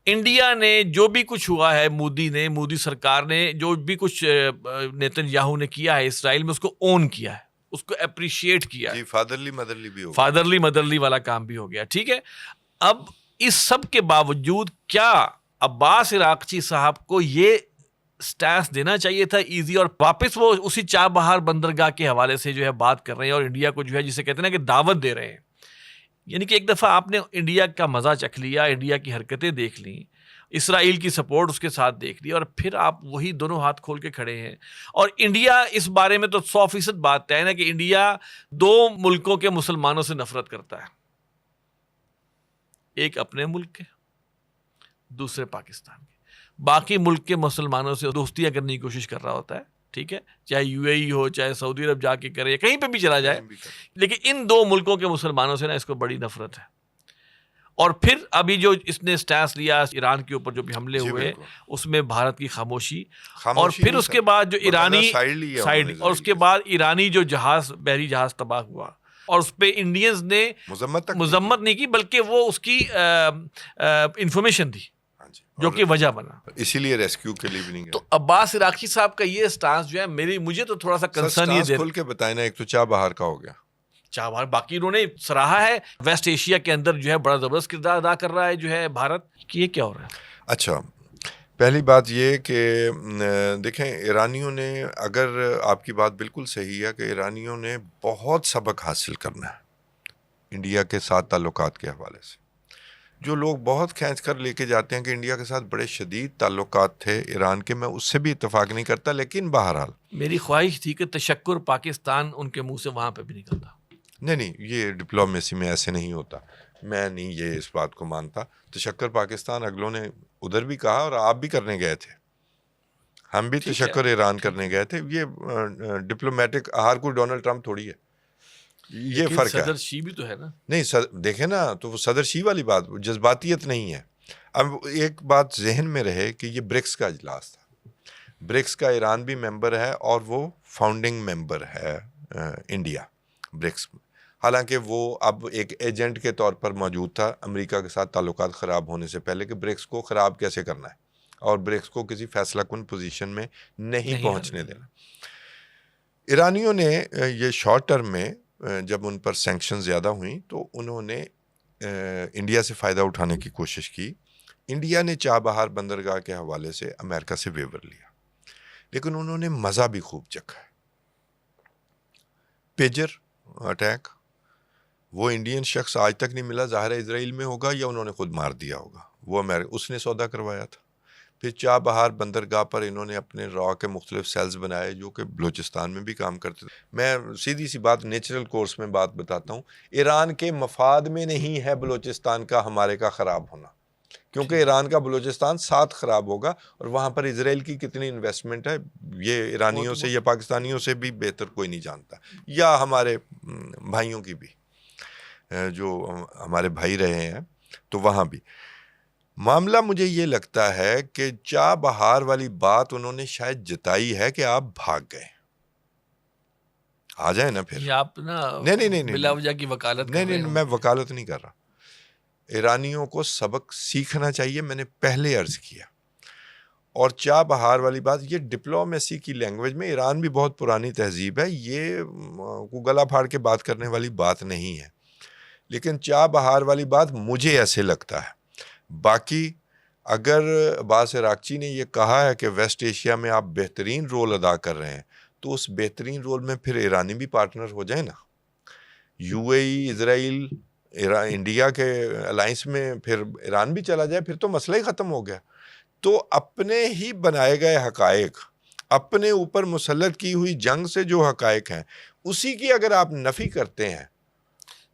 इंडिया ने जो भी कुछ हुआ है, मोदी सरकार ने जो भी कुछ नेतन्याहू ने किया है इसराइल में, उसको ओन किया है, उसको अप्रिशिएट किया है। फादरली मदरली भी हो गया, फादरली मदरली वाला काम भी हो गया, ठीक है। अब इस सब के बावजूद क्या अब्बास इराक़ची साहब को ये स्टैंस देना चाहिए था इजी, और वापस वो उसी चाबहार बंदरगाह के हवाले से जो है बात कर रहे हैं और इंडिया को जो है जिसे कहते हैं ना कि दावत दे रहे हैं। यानी कि एक दफ़ा आपने इंडिया का मज़ा चख लिया, इंडिया की हरकतें देख ली, इसराइल की सपोर्ट उसके साथ देख ली, और फिर आप वही दोनों हाथ खोल के खड़े हैं। और इंडिया इस बारे में तो 100% बात तय है ना कि इंडिया दो मुल्कों के मुसलमानों से नफरत करता है, एक अपने मुल्क के, दूसरे पाकिस्तान के। बाकी मुल्क के मुसलमानों से दोस्तियाँ करने की कोशिश कर रहा होता है, ठीक है, चाहे यूएई हो, चाहे सऊदी अरब जाके करे, कहीं पे भी चला जाए, लेकिन इन दो मुल्कों के मुसलमानों से ना इसको बड़ी नफरत है। और फिर अभी जो इसने स्टैंस लिया ईरान के ऊपर जो भी हमले हुए, उसमें भारत की खामोशी, और फिर उसके बाद जो ईरानी साइड, और उसके बाद ईरानी जो जहाज, बहरी जहाज तबाह हुआ, और उस पर इंडियंस ने मजम्मत नहीं की, बल्कि वो उसकी इंफॉर्मेशन दी जो कि वजह बना, इसीलिए रेस्क्यू के लिए भी नहीं गए। तो अब्बास इराक़ची साहब का ये स्टांस जो है मुझे तो थोड़ा सा कंसर्न ये खोल के बताए ना। एक तो चाबहार का हो गया, चाबहार, बाकी उन्होंने सराहा है, वेस्ट एशिया के अंदर जो है बड़ा ज़बरदस्त किरदार अदा कर रहा है जो है भारत कि ये क्या हो रहा है। अच्छा, पहली बात ये कि देखें ईरानियों ने, अगर आपकी बात बिल्कुल सही है कि ईरानियों ने बहुत सबक हासिल करना है इंडिया के साथ ताल्लुकात के हवाले से। जो लोग बहुत खींच कर लेके जाते हैं कि इंडिया के साथ बड़े शदीद ताल्लुकात थे ईरान के, मैं उससे भी इत्तेफाक नहीं करता, लेकिन बहरहाल मेरी ख्वाहिश थी कि तशक्कुर पाकिस्तान उनके मुंह से वहाँ पे भी निकलता। नहीं, ये डिप्लोमेसी में ऐसे नहीं होता। मैं नहीं ये इस बात को मानता। तशक्कुर पाकिस्तान अगलों ने उधर भी कहा और आप भी करने गए थे, हम भी तशक्कुर ईरान करने गए थे। ये डिप्लोमेटिक, हर कोई डोनाल्ड ट्रंप थोड़ी है, ये फर्क है। सदर शी भी तो है ना। नहीं देखे ना, तो वो सदर शी वाली बात, जज्बातियत नहीं है। अब एक बात जहन में रहे कि ये ब्रिक्स का इजलास था, ब्रिक्स का ईरान भी मेंबर है और वो फाउंडिंग मेंबर है इंडिया ब्रिक्स में। हालांकि वो अब एक एजेंट के तौर पर मौजूद था अमेरिका के साथ ताल्लुकात ख़राब होने से पहले कि ब्रिक्स को ख़राब कैसे करना है और ब्रिक्स को किसी फैसला कुन पोजीशन में नहीं पहुंचने देना। ईरानियों ने ये शॉर्ट टर्म में जब उन पर सैंक्शन ज़्यादा हुई तो उन्होंने इंडिया से फ़ायदा उठाने की कोशिश की। इंडिया ने चाबहार बंदरगाह के हवाले से अमेरिका से वेवर लिया, लेकिन उन्होंने मज़ा भी खूब चखा है। पेजर अटैक, वो इंडियन शख्स आज तक नहीं मिला, ज़ाहिर है इजराइल में होगा या उन्होंने खुद मार दिया होगा। वो अमेरिका, उसने सौदा करवाया था। फिर चाबहार बंदरगाह पर इन्होंने अपने रॉ के मुख्तलिफ सेल्स बनाए जो कि बलूचिस्तान में भी काम करते थे। मैं सीधी सी बात नेचुरल कोर्स में बात बताता हूँ, ईरान के मफाद में नहीं है बलूचिस्तान का हमारे का ख़राब होना, क्योंकि ईरान का बलूचिस्तान साथ ख़राब होगा और वहाँ पर इजराइल की कितनी इन्वेस्टमेंट है ये ईरानियों से या पाकिस्तानियों से भी बेहतर कोई नहीं जानता, या हमारे भाइयों की भी, जो हमारे भाई रहे हैं। तो वहाँ भी मामला मुझे ये लगता है कि चाबहार वाली बात उन्होंने शायद जताई है कि आप भाग गए, आ जाए ना फिर। ये आप ना नहीं बिला वजह की वकालत कर रहे नहीं, हो। मैं वकालत नहीं कर रहा। ईरानियों को सबक सीखना चाहिए, मैंने पहले अर्ज किया। और चाबहार वाली बात, ये डिप्लोमेसी की लैंग्वेज में, ईरान भी बहुत पुरानी तहजीब है, ये को गला फाड़ के बात करने वाली बात नहीं है। लेकिन चाबहार वाली बात मुझे ऐसे लगता है। बाकी अगर अब्बास इराक़ची ने ये कहा है कि वेस्ट एशिया में आप बेहतरीन रोल अदा कर रहे हैं, तो उस बेहतरीन रोल में फिर ईरानी भी पार्टनर हो जाए ना। यूएई, इजराइल, इंडिया के अलाइंस में फिर ईरान भी चला जाए, फिर तो मसला ही ख़त्म हो गया। तो अपने ही बनाए गए हक़ाइक़, अपने ऊपर मुसल्लत की हुई जंग से जो हक़ाइक़ हैं, उसी की अगर आप नफ़ी करते हैं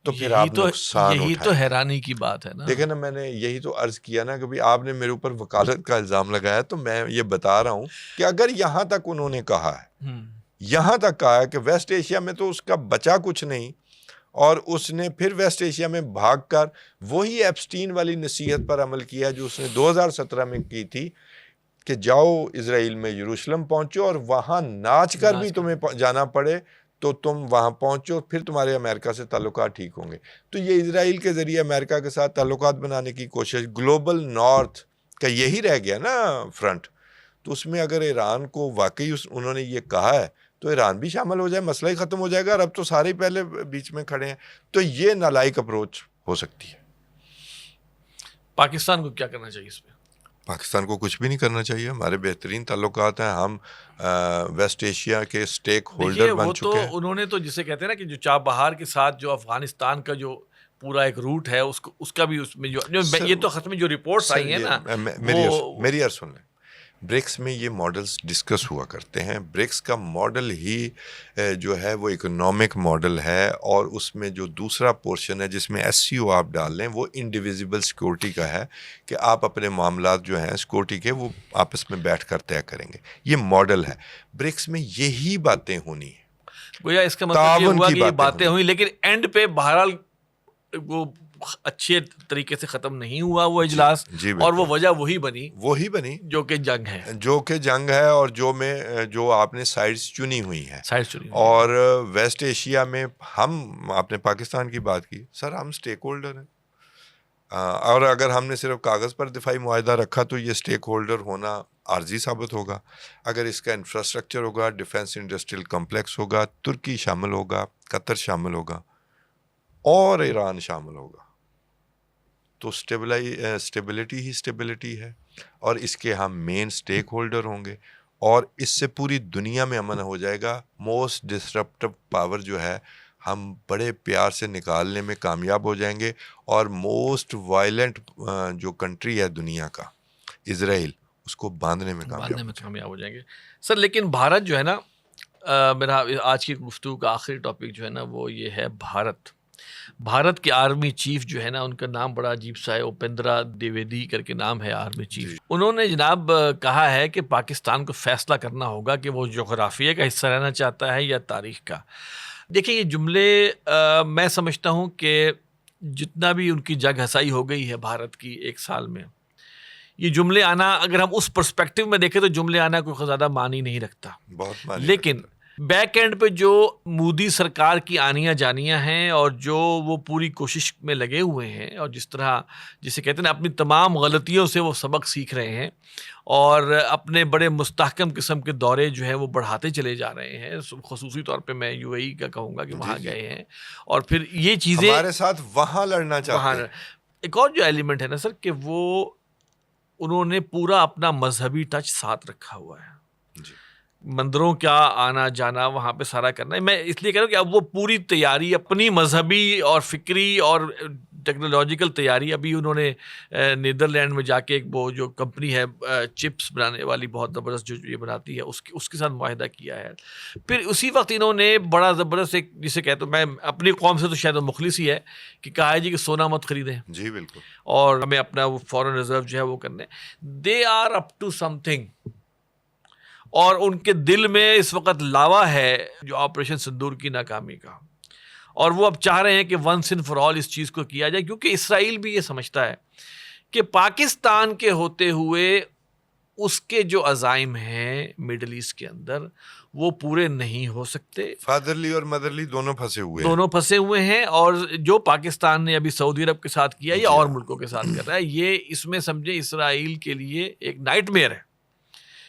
तो फिर आप नुकसान यही तो हैरानी की बात है ना। देखें ना, मैंने यही तो अर्ज किया ना कि भाई आपने मेरे ऊपर वकालत का इल्ज़ाम लगाया, तो मैं ये बता रहा हूँ कि अगर यहाँ तक उन्होंने कहा है, यहाँ तक कहा है कि वेस्ट एशिया में तो उसका बचा कुछ नहीं, और उसने फिर वेस्ट एशिया में भागकर वही एप्स्टीन वाली नसीहत पर अमल किया जो उसने 2017 में की थी कि जाओ इजराइल में यरूशलेम पहुँचो और वहाँ नाच कर भी तुम्हें जाना पड़े तो तुम वहाँ पहुँचो, फिर तुम्हारे अमेरिका से ताल्लुकात ठीक होंगे। तो ये इजराइल के ज़रिए अमेरिका के साथ ताल्लुकात बनाने की कोशिश, ग्लोबल नॉर्थ का यही रह गया ना फ्रंट। तो उसमें अगर ईरान को वाकई उन्होंने ये कहा है तो ईरान भी शामिल हो जाए, मसला ही ख़त्म हो जाएगा। और अब तो सारे पहले बीच में खड़े हैं, तो ये नालायक अप्रोच हो सकती है। पाकिस्तान को क्या करना चाहिए इसमें? पाकिस्तान को कुछ भी नहीं करना चाहिए। हमारे बेहतरीन ताल्लुकात हैं, हम वेस्ट एशिया के स्टेक होल्डर बन चुके हैं। उन्होंने तो जिसे कहते हैं ना कि जो चाबहार के साथ जो अफगानिस्तान का जो पूरा एक रूट है उसका भी उसमें जो ये तो खत्म जो रिपोर्ट्स आई हैं ना, मेरी अर्ज सुन लें। ब्रिक्स में ये मॉडल्स डिस्कस हुआ करते हैं। ब्रिक्स का मॉडल ही जो है वो इकोनॉमिक मॉडल है, और उसमें जो दूसरा पोर्शन है जिसमें SCO आप डाल लें, वो इंडिविजिबल सिक्योरिटी का है कि आप अपने मामलात जो हैं सिक्योरिटी के वो आपस में बैठ कर तय करेंगे। ये मॉडल है, ब्रिक्स में यही बातें होनी है। गोया इसका मतलब ये हुआ कि ये बातें हुई, लेकिन एंड पे बहरहाल वो अच्छे तरीके से ख़त्म नहीं हुआ वो इजलास, और वो वजह वही बनी जो कि जंग है, और जो आपने साइड्स चुनी हुई हैं। और वेस्ट एशिया में आपने पाकिस्तान की बात की, सर हम स्टेक होल्डर हैं, और अगर हमने सिर्फ कागज़ पर दिफाई मुआहदा रखा तो ये स्टेक होल्डर होना आर्जी साबित होगा। अगर इसका इंफ्रास्ट्रक्चर होगा, डिफेंस इंडस्ट्रियल कॉम्प्लेक्स होगा, तुर्की शामिल होगा, कतर शामिल होगा और ईरान शामिल होगा, तो स्टेबिलिटी ही स्टेबिलिटी है, और इसके हम मेन स्टेक होल्डर होंगे, और इससे पूरी दुनिया में अमन हो जाएगा। मोस्ट डिसरप्टिव पावर जो है हम बड़े प्यार से निकालने में कामयाब हो जाएंगे, और मोस्ट वायलेंट जो कंट्री है दुनिया का, इजराइल, उसको बांधने में कामयाब हो जाएंगे। सर लेकिन भारत जो है ना, मेरा आज की गुफ्तगू का आखिरी टॉपिक जो है ना वो ये है भारत के आर्मी चीफ जो है ना, उनका नाम बड़ा अजीब सा है, उपेंद्रा द्विवेदी करके नाम है आर्मी चीफ। उन्होंने जनाब कहा है कि पाकिस्तान को फैसला करना होगा कि वो जोग्राफिया का हिस्सा रहना चाहता है या तारीख का। देखिए ये जुमले मैं समझता हूँ कि जितना भी उनकी जग हसाई हो गई है भारत की एक साल में, ये जुमले आना, अगर हम उस पर्सपेक्टिव में देखें तो जुमले आना कोई ज़्यादा मानी नहीं रखता, लेकिन बैक एंड पे जो मोदी सरकार की आनियाँ जानियाँ हैं और जो वो पूरी कोशिश में लगे हुए हैं, और जिस तरह जिसे कहते हैं ना अपनी तमाम गलतियों से वो सबक सीख रहे हैं और अपने बड़े मुस्तहकम किस्म के दौरे जो है वो बढ़ाते चले जा रहे हैं। ख़ुसूसी तौर पे मैं UAE का कहूँगा कि वहाँ गए हैं, और फिर ये चीज़ें हमारे साथ वहाँ लड़ना चाहते हैं। एक और जो एलिमेंट है ना सर, कि वो उन्होंने पूरा अपना मजहबी टच साथ रखा हुआ है। मंदिरों का आना जाना, वहाँ पे सारा करना है। मैं इसलिए कह रहा हूँ कि अब वो पूरी तैयारी अपनी मजहबी और फिक्री और टेक्नोलॉजिकल तैयारी, अभी उन्होंने नीदरलैंड में जाके एक वो जो कंपनी है चिप्स बनाने वाली बहुत ज़बरदस्त जो ये बनाती है, उसके साथ मुआहिदा किया है। फिर उसी वक्त इन्होंने बड़ा ज़बरदस्त एक, जिसे कहते, मैं अपनी कौम से तो शायद मुखलिस ही है, कि कहा है जी कि सोना मत खरीदें जी बिल्कुल, और हमें अपना वो फॉरेन रिजर्व जो है वो करने। They are up to something, और उनके दिल में इस वक्त लावा है जो ऑपरेशन सिंदूर की नाकामी का, और वो अब चाह रहे हैं कि वंस एंड फॉर ऑल इस चीज़ को किया जाए, क्योंकि इसराइल भी ये समझता है कि पाकिस्तान के होते हुए उसके जो अज़ाइम हैं मिडल ईस्ट के अंदर वो पूरे नहीं हो सकते। फादरली और मदरली दोनों फंसे हुए हैं। दोनों फंसे हुए हैं, और जो पाकिस्तान ने अभी सऊदी अरब के साथ किया या जी और हाँ। मुल्कों के साथ कर रहा है, ये इसमें समझे इसराइल के लिए एक नाइटमेयर है।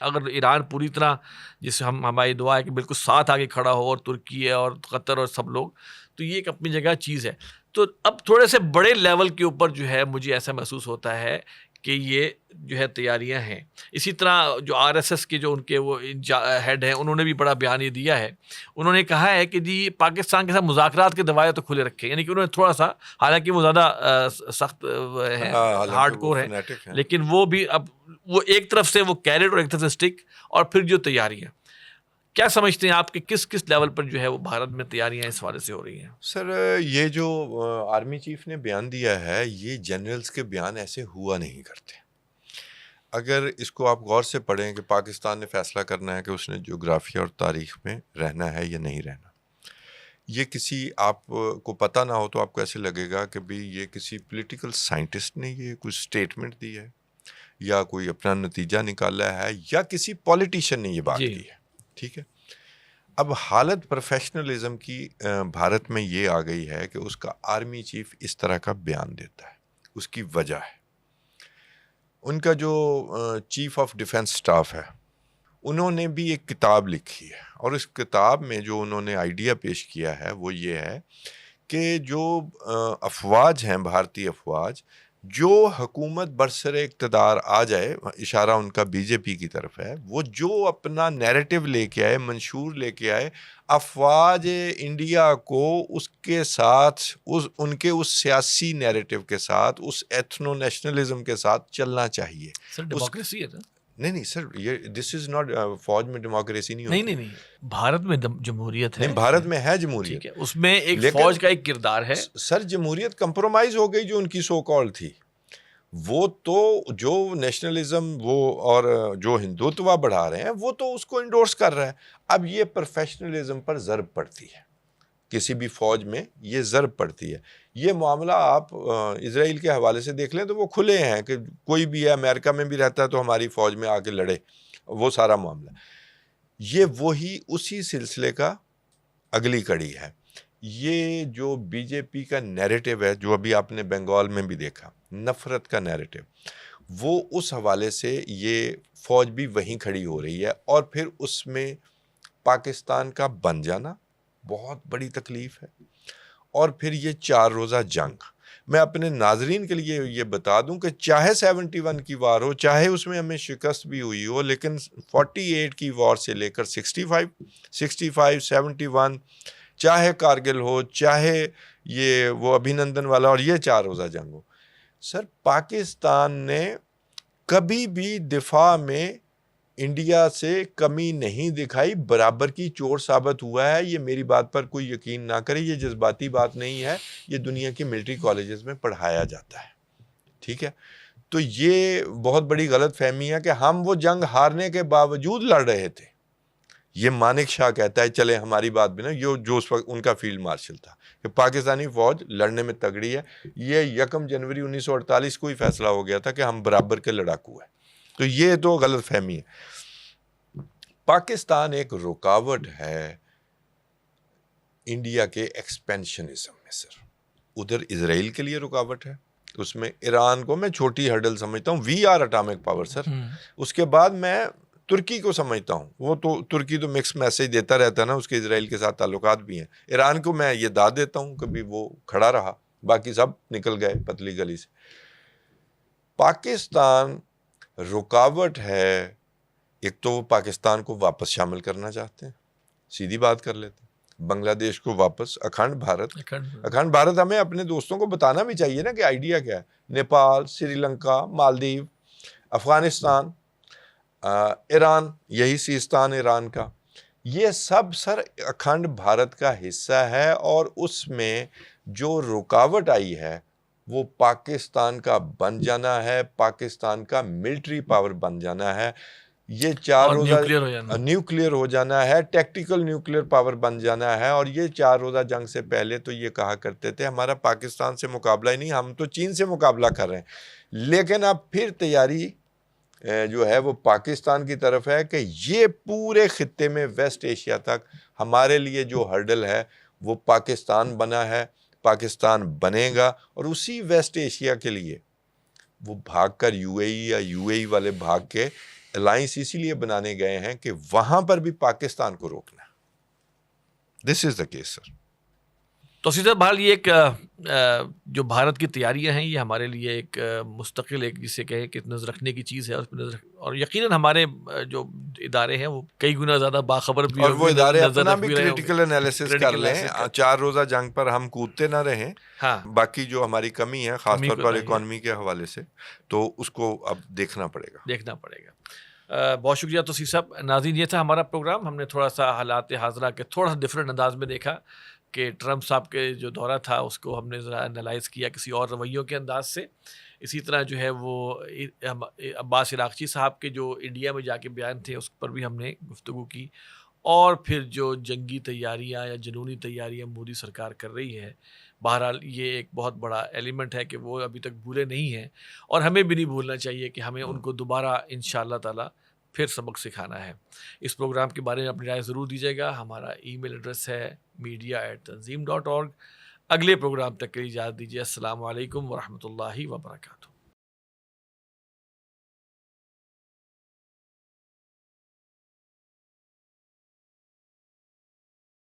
अगर ईरान पूरी तरह, जिससे हमारी दुआ है कि बिल्कुल साथ आके खड़ा हो, और तुर्की है और कतर और सब लोग, तो ये एक अपनी जगह चीज़ है। तो अब थोड़े से बड़े लेवल के ऊपर जो है मुझे ऐसा महसूस होता है कि ये जो है तैयारियां हैं। इसी तरह जो आरएसएस के जो उनके वो हेड हैं, उन्होंने भी बड़ा बयान ये दिया है। उन्होंने कहा है कि जी पाकिस्तान के साथ मुज़ाकरात के दरवाजे तो खुले रखे, यानी कि उन्होंने थोड़ा सा, हालांकि वो ज़्यादा सख्त है, हालांकि हार्ड वो कोर है, फैनेटिक हैं। लेकिन वो भी अब वो एक तरफ से वो कैरेट और एक तरफ से स्टिक, और फिर जो तैयारियां, क्या समझते हैं आप कि किस किस लेवल पर जो है वो भारत में तैयारियां इस वाले से हो रही हैं? सर ये जो आर्मी चीफ ने बयान दिया है, ये जनरल्स के बयान ऐसे हुआ नहीं करते। अगर इसको आप गौर से पढ़ें कि पाकिस्तान ने फैसला करना है कि उसने जोग्राफिया और तारीख में रहना है या नहीं रहना, ये किसी आप को पता ना हो तो आपको ऐसे लगेगा कि भाई ये किसी पॉलिटिकल साइंटिस्ट ने ये कुछ स्टेटमेंट दी है, या कोई अपना नतीजा निकाला है, या किसी पॉलिटिशियन ने ये बात जी। की है। ठीक है, अब हालत प्रोफेशनलिज्म की भारत में ये आ गई है कि उसका आर्मी चीफ इस तरह का बयान देता है। उसकी वजह है, उनका जो चीफ ऑफ डिफेंस स्टाफ है, उन्होंने भी एक किताब लिखी है, और इस किताब में जो उन्होंने आइडिया पेश किया है वो ये है कि जो अफवाज हैं, भारतीय अफवाज, जो हुकूमत बरसरे इक़्तिदार आ जाए, इशारा उनका बीजेपी की तरफ है, वो जो अपना नैरेटिव लेके आए, मंशूर लेके आए, अफवाज इंडिया को उसके साथ, उनके उस सियासी नैरेटिव के साथ, उस एथनो नेशनलिज्म के साथ चलना चाहिए। सर डेमोक्रेसी है ना? नहीं सर, ये दिस इज नॉट, फौज में डेमोक्रेसी नहीं होती। नहीं, भारत में जमहूरियत है। नहीं, भारत में है जमहूरियत, ठीक है, उसमें एक लेकिन फौज का एक किरदार है। सर जमहूरियत कंप्रोमाइज हो गई जो उनकी सो कॉल थी। वो तो जो नेशनलिज्म वो और जो हिंदुत्व बढ़ा रहे हैं वो तो उसको इंडोर्स कर रहा है। अब ये प्रोफेशनलिज्म पर ज़रब पड़ती है, किसी भी फौज में ये ज़रब पड़ती है। ये मामला आप इजराइल के हवाले से देख लें तो वो खुले हैं कि कोई भी है, अमेरिका में भी रहता है तो हमारी फौज में आके लड़े, वो सारा मामला। ये वही उसी सिलसिले का अगली कड़ी है। ये जो बीजेपी का नैरेटिव है, जो अभी आपने बंगाल में भी देखा, नफ़रत का नैरेटिव, वो उस हवाले से ये फ़ौज भी वहीं खड़ी हो रही है। और फिर उसमें पाकिस्तान का बन जाना बहुत बड़ी तकलीफ़ है। और फिर ये 4 रोज़ा जंग, मैं अपने नाजरीन के लिए ये बता दूं कि चाहे 71 की वार हो, चाहे उसमें हमें शिकस्त भी हुई हो, लेकिन 48 की वार से लेकर 65, 71, चाहे कारगिल हो, चाहे ये वो अभिनंदन वाला और ये 4 रोज़ा जंग हो, सर पाकिस्तान ने कभी भी दिफा में इंडिया से कमी नहीं दिखाई, बराबर की चोर साबित हुआ है। ये मेरी बात पर कोई यकीन ना करे, ये जज्बाती बात नहीं है, ये दुनिया की मिलिट्री कॉलेजेस में पढ़ाया जाता है। ठीक है, तो ये बहुत बड़ी गलत फहमी है कि हम वो जंग हारने के बावजूद लड़ रहे थे। ये मानिक शाह कहता है, चले हमारी बात भी ना, जो उस वक्त उनका फील्ड मार्शल था, कि पाकिस्तानी फ़ौज लड़ने में तगड़ी है। ये 1 जनवरी 1948 को ही फैसला हो गया था कि हम बराबर के लड़ाकू हैं। तो ये तो गलत फहमी है। पाकिस्तान एक रुकावट है इंडिया के एक्सपेंशनिज्म में सर। उधर इजराइल के लिए रुकावट है, उसमें ईरान को मैं छोटी हर्डल समझता हूँ, we are atomic power sir. उसके बाद मैं तुर्की को समझता हूँ, वो तो तुर्की तो मिक्स मैसेज देता रहता है ना, उसके इजराइल के साथ ताल्लुकात भी हैं। ईरान को मैं ये दाद देता हूँ, कभी वो खड़ा रहा, बाकी सब निकल गए पतली गली से। पाकिस्तान रुकावट है एक तो वो पाकिस्तान को वापस शामिल करना चाहते हैं, सीधी बात कर लेते हैं, बांग्लादेश को वापस अखंड भारत हमें अपने दोस्तों को बताना भी चाहिए ना कि आइडिया क्या है। नेपाल, श्रीलंका, मालदीव, अफगानिस्तान, ईरान, यही सिस्तान ईरान का, ये सब सर अखंड भारत का हिस्सा है। और उसमें जो रुकावट आई है वो पाकिस्तान का बन जाना है, पाकिस्तान का मिलिट्री पावर बन जाना है, ये चार रोज़ा न्यूक्लियर हो जाना है, टैक्टिकल न्यूक्लियर पावर बन जाना है। और ये 4 रोज़ा जंग से पहले तो ये कहा करते थे हमारा पाकिस्तान से मुकाबला ही नहीं, हम तो चीन से मुकाबला कर रहे हैं। लेकिन अब फिर तैयारी जो है वो पाकिस्तान की तरफ है कि ये पूरे खित्ते में वेस्ट एशिया तक हमारे लिए जो हर्डल है वो पाकिस्तान बना है, पाकिस्तान बनेगा। और उसी वेस्ट एशिया के लिए वो भागकर यूएई या यूएई वाले भाग के अलायंस इसीलिए बनाने गए हैं कि वहां पर भी पाकिस्तान को रोकना। This is the case sir. तो सीधा बहरहाल ये एक जो भारत की तैयारियां हैं ये हमारे लिए एक मुस्तकिल एक जिसे कहें कि नज़र रखने की चीज़ है, उस पर नज़र, और यकीनन हमारे जो इदारे हैं वो कई गुना ज़्यादा बाखबर भी, और वो इदारे अपना भी क्रिटिकल एनालिसिस कर लें। 4 रोज़ा जंग पर हम कूदते ना रहें। हाँ, बाकी जो हमारी कमी है खासतौर पर इकॉनमी के हवाले से, तो उसको अब देखना पड़ेगा। बहुत शुक्रिया तौसीफ साहब। नाज़रीन, ये था हमारा प्रोग्राम। हमने थोड़ा सा हालात हाज़रा के थोड़ा डिफरेंट अंदाज में देखा कि ट्रंप साहब के जो दौरा था उसको हमने ज़रा एनालाइज़ किया किसी और रवैयों के अंदाज से। इसी तरह जो है वो अब्बास इराक़ची साहब के जो इंडिया में जाके बयान थे उस पर भी हमने गुफ्तगू की। और फिर जो जंगी तैयारियां या जुनूनी तैयारियां मोदी सरकार कर रही है, बहरहाल ये एक बहुत बड़ा एलिमेंट है कि वो अभी तक भूले नहीं हैं, और हमें भी नहीं भूलना चाहिए कि हमें उनको दोबारा इंशाअल्लाह ताला फिर सबक सिखाना है। इस प्रोग्राम के बारे में अपनी राय ज़रूर दीजिएगा। हमारा ईमेल एड्रेस है media@tanzeem.org। अगले प्रोग्राम तक के लिए इजाज़त दीजिए। अस्सलामु अलैकुम वरहमतुल्लाहि वबरकातुहू।